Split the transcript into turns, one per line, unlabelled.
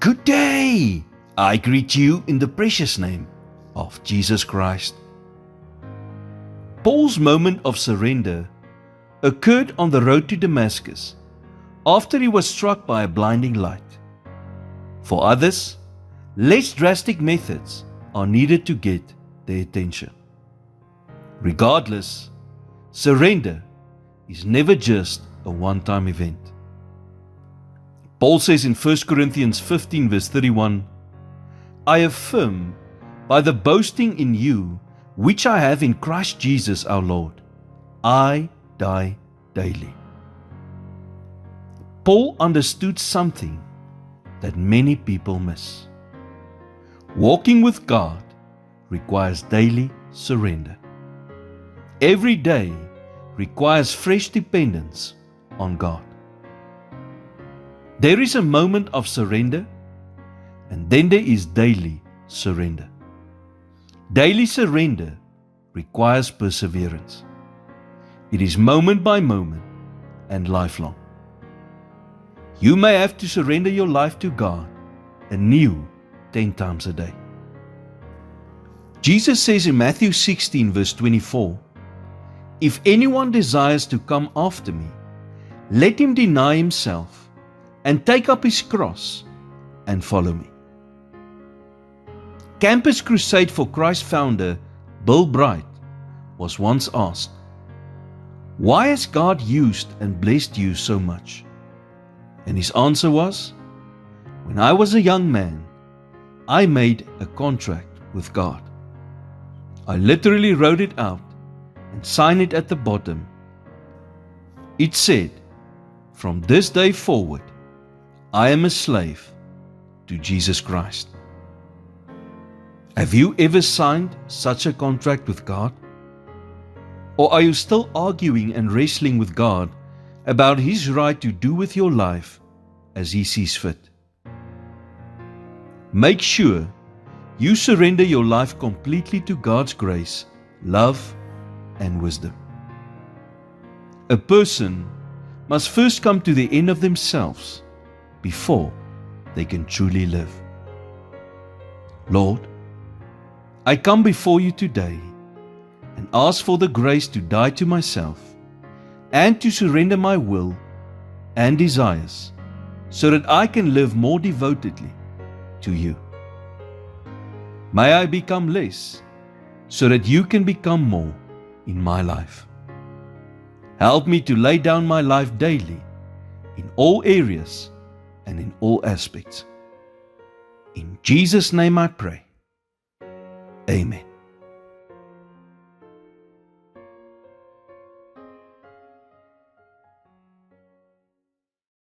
Good day! I greet you in the precious name of Jesus Christ. Paul's moment of surrender occurred on the road to Damascus after he was struck by a blinding light. For others, less drastic methods are needed to get their attention. Regardless, surrender is never just a one-time event. Paul says in 1 Corinthians 15 verse 31, I affirm by the boasting in you which I have in Christ Jesus our Lord, I die daily. Paul understood something that many people miss. Walking with God requires daily surrender. Every day requires fresh dependence on God. There is a moment of surrender, and then there is daily surrender. Daily surrender requires perseverance. It is moment by moment and lifelong. You may have to surrender your life to God anew 10 times a day. Jesus says in Matthew 16 verse 24, If anyone desires to come after me, let him deny himself and take up his cross and follow me. Campus Crusade for Christ founder Bill Bright was once asked, Why has God used and blessed you so much? And his answer was, When I was a young man, I made a contract with God. I literally wrote it out and signed it at the bottom. It said, From this day forward, I am a slave to Jesus Christ. Have you ever signed such a contract with God? Or are you still arguing and wrestling with God about His right to do with your life as He sees fit? Make sure you surrender your life completely to God's grace, love, and wisdom. A person must first come to the end of themselves before they can truly live. Lord, I come before you today and ask for the grace to die to myself and to surrender my will and desires so that I can live more devotedly to you. May I become less so that you can become more in my life. Help me to lay down my life daily in all areas and in all aspects. In Jesus' name I pray. Amen.